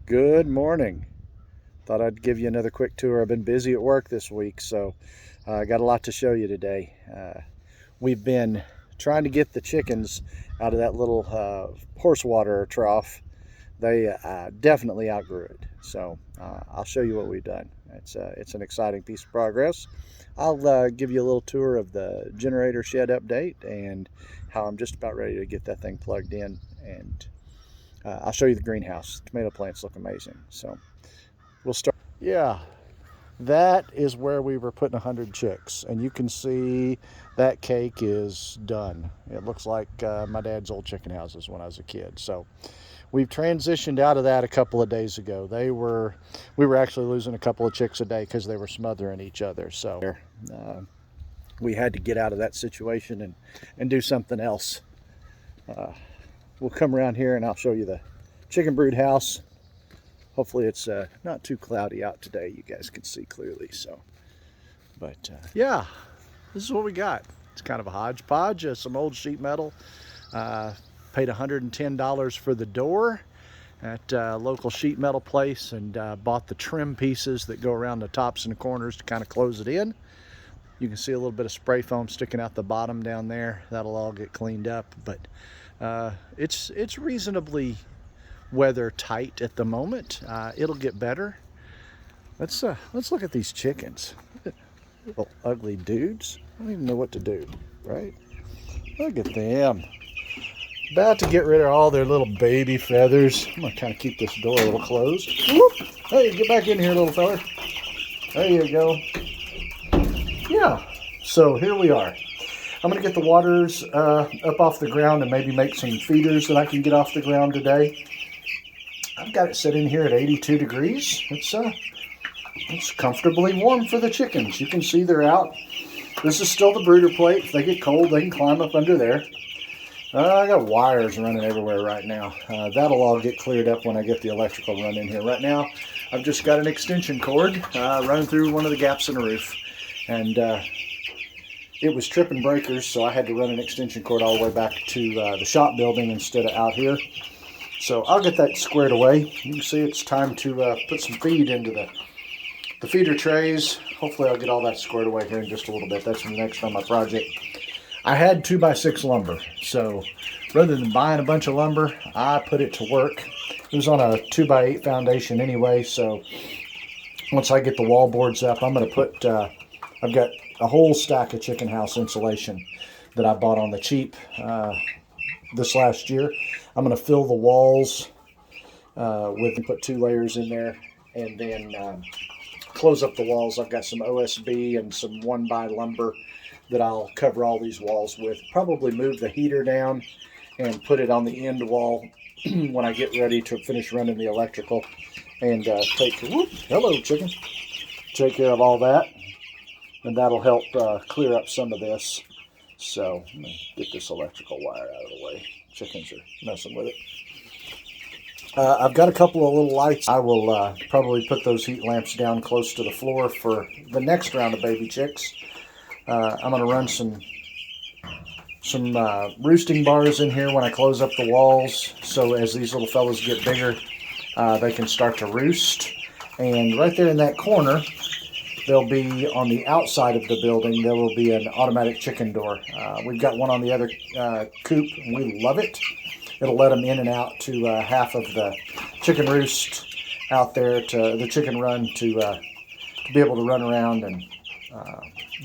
Good morning. Thought I'd give you another quick tour. I've been busy at work this week, so I got a lot to show you today. We've been trying to get the chickens out of that little horse water trough. They definitely outgrew it, so I'll show you what we've done. It's an exciting piece of progress. I'll give you a little tour of the generator shed update and how I'm just about ready to get that thing plugged in, and I'll show you the greenhouse. The tomato plants look amazing, so we'll start. Yeah, that is where we were putting 100 chicks, and you can see that cake is done. It looks like my dad's old chicken houses when I was a kid. So we've transitioned out of that a couple of days ago. We were actually losing a couple of chicks a day because they were smothering each other. So we had to get out of that situation and do something else. We'll come around here and I'll show you the chicken brood house. Hopefully it's not too cloudy out today. You guys can see clearly. But yeah, this is what we got. It's kind of a hodgepodge, some old sheet metal. Paid $110 for the door at a local sheet metal place, and bought the trim pieces that go around the tops and the corners to kind of close it in. You can see a little bit of spray foam sticking out the bottom down there. That'll all get cleaned up, but it's reasonably weather tight at the moment. It'll get better. Let's look at these chickens. Little ugly dudes. I don't even know what to do, right? Look at them. About to get rid of all their little baby feathers. I'm gonna kind of keep this door a little closed. Whoop. Hey, get back in here, little fella. There you go. Yeah, so here we are. I'm gonna get the waters up off the ground and maybe make some feeders that I can get off the ground today. I've got it set in here at 82 degrees. It's comfortably warm for the chickens. You can see they're out. This is still the brooder plate. If they get cold, they can climb up under there. I got wires running everywhere right now. That'll all get cleared up when I get the electrical run in here. Right now, I've just got an extension cord running through one of the gaps in the roof. And it was tripping breakers, so I had to run an extension cord all the way back to the shop building instead of out here. So I'll get that squared away. You can see it's time to put some feed into the feeder trays. Hopefully I'll get all that squared away here in just a little bit. That's the next on my project. I had 2x6 lumber, so rather than buying a bunch of lumber, I put it to work. It was on a 2x8 foundation anyway, so once I get the wall boards up, I'm going to put, I've got a whole stack of chicken house insulation that I bought on the cheap this last year. I'm going to fill the walls put 2 layers in there, and then close up the walls. I've got some OSB and some 1x lumber that I'll cover all these walls with. Probably move the heater down and put it on the end wall when I get ready to finish running the electrical, and hello chicken, take care of all that, and that'll help clear up some of this. So let me get this electrical wire out of the way. Chickens are messing with it. I've got a couple of little lights. I will probably put those heat lamps down close to the floor for the next round of baby chicks. I'm going to run some roosting bars in here when I close up the walls, so as these little fellas get bigger, they can start to roost. And right there in that corner, they'll be on the outside of the building. There will be an automatic chicken door. We've got one on the other coop, and we love it. It'll let them in and out to half of the chicken roost out there, to the chicken run, to be able to run around and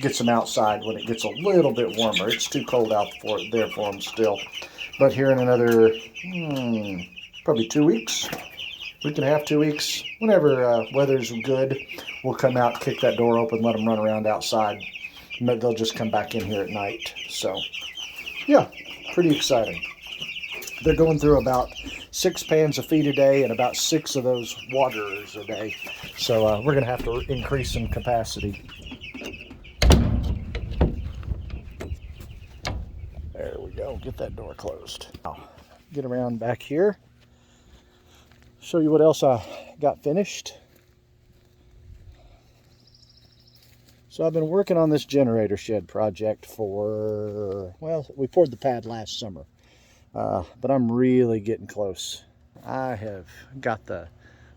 get some outside when it gets a little bit warmer. It's too cold out there for them still. But here in another probably 2 weeks, week and a half, 2 weeks, whenever weather's good, we'll come out, kick that door open, let them run around outside. They'll just come back in here at night. So yeah, pretty exciting. They're going through about 6 pans of feed a day and about 6 of those waterers a day. So we're going to have to increase some capacity. There we go. Get that door closed. Now, get around back here. Show you what else I got finished. So I've been working on this generator shed project for, well, we poured the pad last summer. But I'm really getting close. I have got the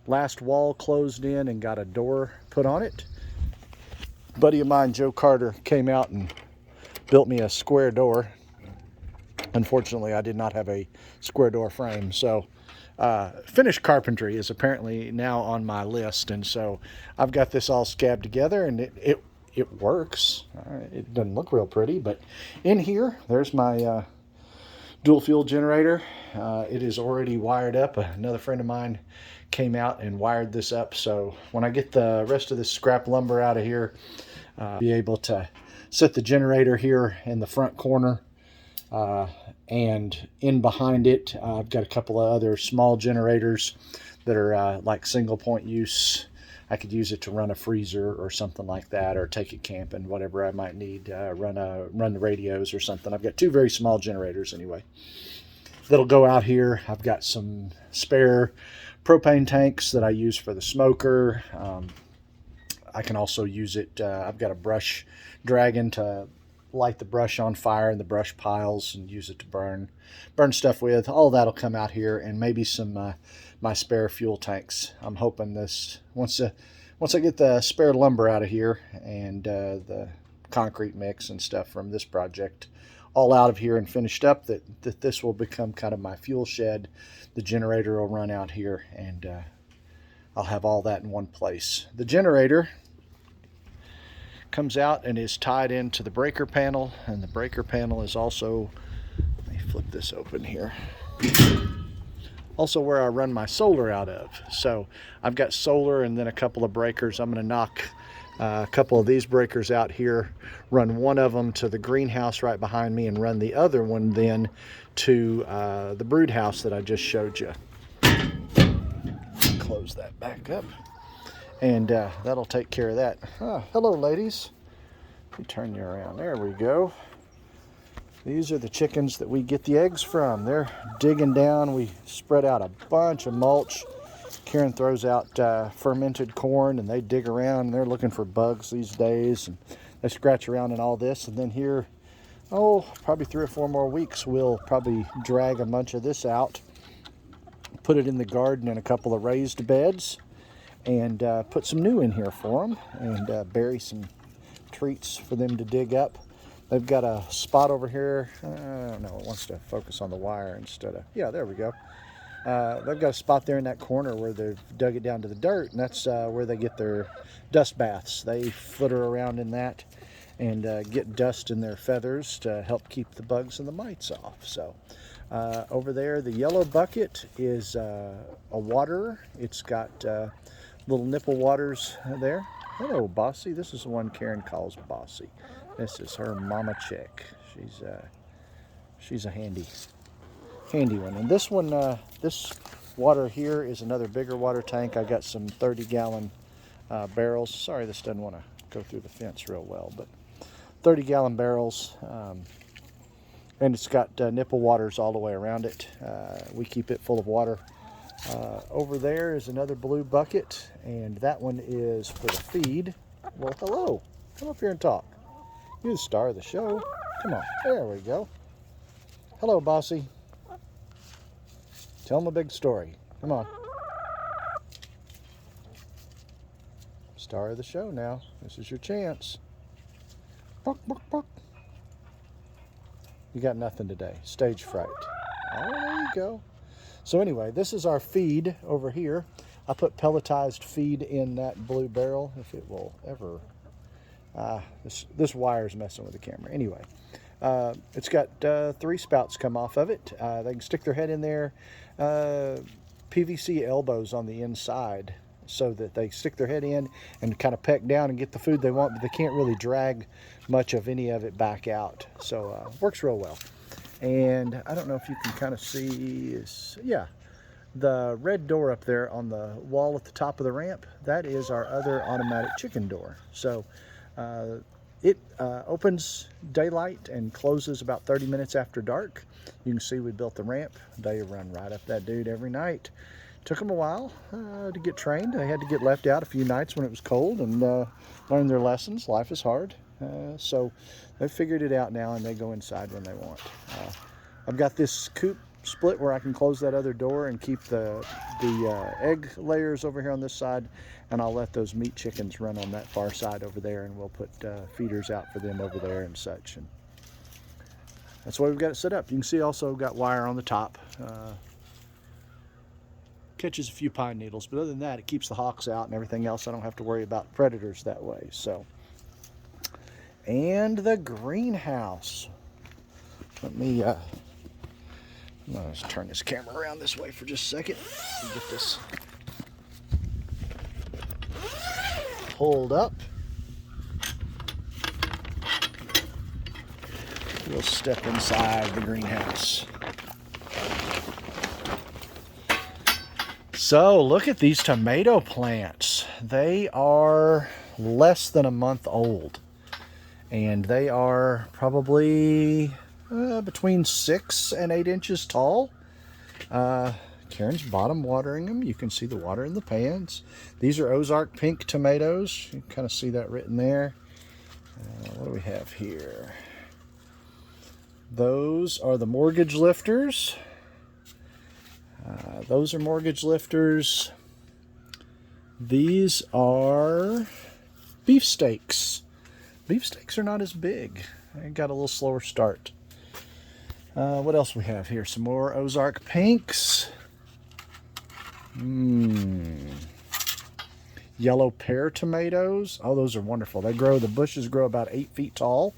last wall closed in and got a door put on it. A buddy of mine, Joe Carter, came out and built me a square door. Unfortunately, I did not have a square door frame, so finished carpentry is apparently now on my list, and so I've got this all scabbed together, and it works. It doesn't look real pretty, but in here, there's my dual fuel generator. It is already wired up. Another friend of mine came out and wired this up, so when I get the rest of this scrap lumber out of here, be able to set the generator here in the front corner, and in behind it I've got a couple of other small generators that are like single point use. I could use it to run a freezer or something like that, or take it camping, whatever I might need, run the radios or something. I've got two very small generators anyway that'll go out here. I've got some spare propane tanks that I use for the smoker. I can also use it, I've got a brush dragon to light the brush on fire in the brush piles and use it to burn stuff with. All that'll come out here, and maybe some my spare fuel tanks. I'm hoping this, once I get the spare lumber out of here and the concrete mix and stuff from this project all out of here and finished up, that this will become kind of my fuel shed. The generator will run out here, and I'll have all that in one place. The generator comes out and is tied into the breaker panel, and the breaker panel is also, let me flip this open here, also where I run my solar out of. So I've got solar and then a couple of breakers. I'm going to knock a couple of these breakers out here, run one of them to the greenhouse right behind me, and run the other one then to the brood house that I just showed you. Close that back up, and that'll take care of that. Hello, ladies. Let me turn you around. There we go. These are the chickens that we get the eggs from. They're digging down. We spread out a bunch of mulch. Karen throws out fermented corn, and they dig around, and they're looking for bugs these days, and they scratch around in all this. And then here, probably 3 or 4 more weeks, we'll probably drag a bunch of this out, put it in the garden in a couple of raised beds, and put some new in here for them, and bury some treats for them to dig up. They've got a spot over here. I don't know, it wants to focus on the wire instead of, yeah, there we go. They've got a spot there in that corner where they've dug it down to the dirt, and that's where they get their dust baths. They flitter around in that and get dust in their feathers to help keep the bugs and the mites off. So over there, the yellow bucket is a waterer. It's got little nipple waters there. Hello, Bossy. This is the one Karen calls Bossy. This is her mama chick. She's a handy one. And this one, this water here is another bigger water tank. I got some 30-gallon barrels. Sorry, this doesn't want to go through the fence real well, but 30-gallon barrels. And it's got nipple waters all the way around it. We keep it full of water. Over there is another blue bucket, and that one is for the feed. Well, hello. Come up here and talk. You're the star of the show. Come on. There we go. Hello, Bossy. Tell them a big story. Come on. Star of the show now. This is your chance. Buck, buck, buck. You got nothing today. Stage fright. Oh, there you go. So anyway, this is our feed over here. I put pelletized feed in that blue barrel. If it will ever... this wire's messing with the camera. Anyway, it's got 3 spouts come off of it. They can stick their head in there. PVC elbows on the inside so that they stick their head in and kind of peck down and get the food they want, but they can't really drag much of any of it back out. So works real well. And I don't know if you can kind of see, yeah, the red door up there on the wall at the top of the ramp, that is our other automatic chicken door. So it opens daylight and closes about 30 minutes after dark. You can see we built the ramp. They run right up that dude every night. Took them a while to get trained. They had to get left out a few nights when it was cold and learn their lessons. Life is hard. So they've figured it out now, and they go inside when they want. I've got this coop split where I can close that other door and keep the egg layers over here on this side, and I'll let those meat chickens run on that far side over there, and we'll put feeders out for them over there and such. And that's why we've got it set up. You can see also got wire on the top. Catches a few pine needles, but other than that, it keeps the hawks out and everything else. I don't have to worry about predators that way. So, and the greenhouse. Let me let's turn this camera around this way for just a second. Get this pulled up. We'll step inside the greenhouse. So look at these tomato plants. They are less than a month old, and they are probably between 6 and 8 inches tall. Karen's bottom watering them. You can see the water in the pans. These are Ozark pink tomatoes. You can kind of see that written there. What do we have here? Those are the mortgage lifters. Those are mortgage lifters. These are beefsteaks. Beefsteaks are not as big. They got a little slower start. What else we have here? Some more Ozark pinks. Yellow pear tomatoes. Oh, those are wonderful. They grow, the bushes grow about 8 feet tall.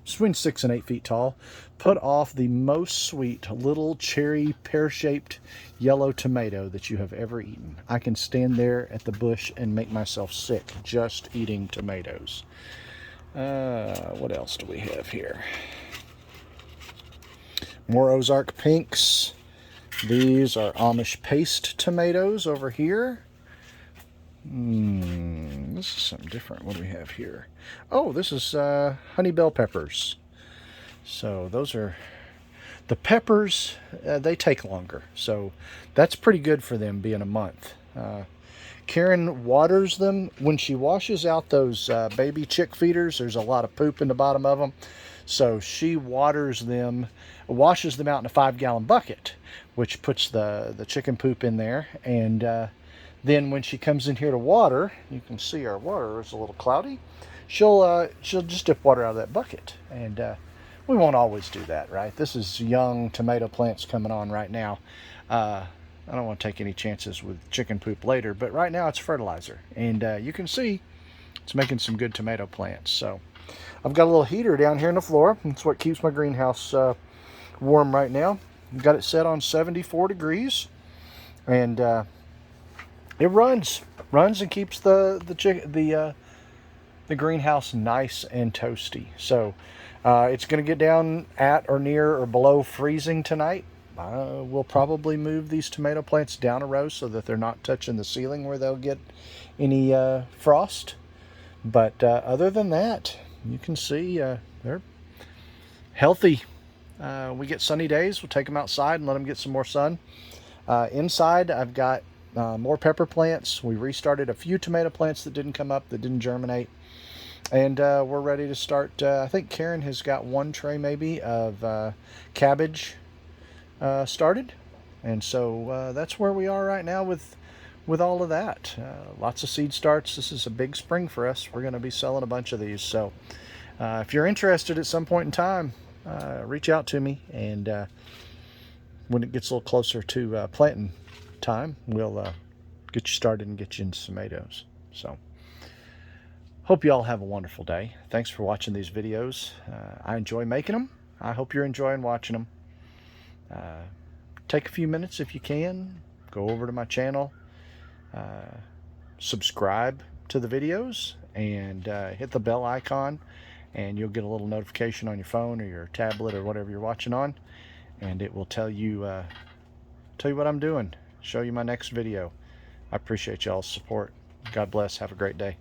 Between 6 and 8 feet tall. Put off the most sweet little cherry pear-shaped yellow tomato that you have ever eaten. I can stand there at the bush and make myself sick just eating tomatoes. What else do we have here? More Ozark pinks. These are Amish paste tomatoes over here. This is something different. What do we have here? Oh, this is honey bell peppers. So those are the peppers. They take longer, so that's pretty good for them being a month. Karen waters them when she washes out those baby chick feeders. There's a lot of poop in the bottom of them, so she waters them, washes them out in a 5-gallon bucket, which puts the chicken poop in there. And then when she comes in here to water, you can see our water is a little cloudy. She'll just dip water out of that bucket, and we won't always do that, right? This is young tomato plants coming on right now. I don't want to take any chances with chicken poop later, but right now it's fertilizer, and you can see it's making some good tomato plants. So I've got a little heater down here on the floor. That's what keeps my greenhouse warm right now. I've got it set on 74 degrees, and it runs and keeps the greenhouse nice and toasty. So it's going to get down at or near or below freezing tonight. We'll probably move these tomato plants down a row so that they're not touching the ceiling where they'll get any frost. But other than that, you can see they're healthy. We get sunny days, we'll take them outside and let them get some more sun. Inside, I've got more pepper plants. We restarted a few tomato plants that didn't come up, that didn't germinate. And we're ready to start. I think Karen has got 1 tray maybe of cabbage started. And so that's where we are right now with all of that. Lots of seed starts. This is a big spring for us. We're going to be selling a bunch of these. So if you're interested at some point in time, reach out to me. And when it gets a little closer to planting time, we'll get you started and get you into tomatoes. So hope you all have a wonderful day. Thanks for watching these videos. I enjoy making them. I hope you're enjoying watching them. Take a few minutes if you can. Go over to my channel. Subscribe to the videos and hit the bell icon, and you'll get a little notification on your phone or your tablet or whatever you're watching on, and it will tell you what I'm doing, show you my next video. I appreciate y'all's support. God bless. Have a great day.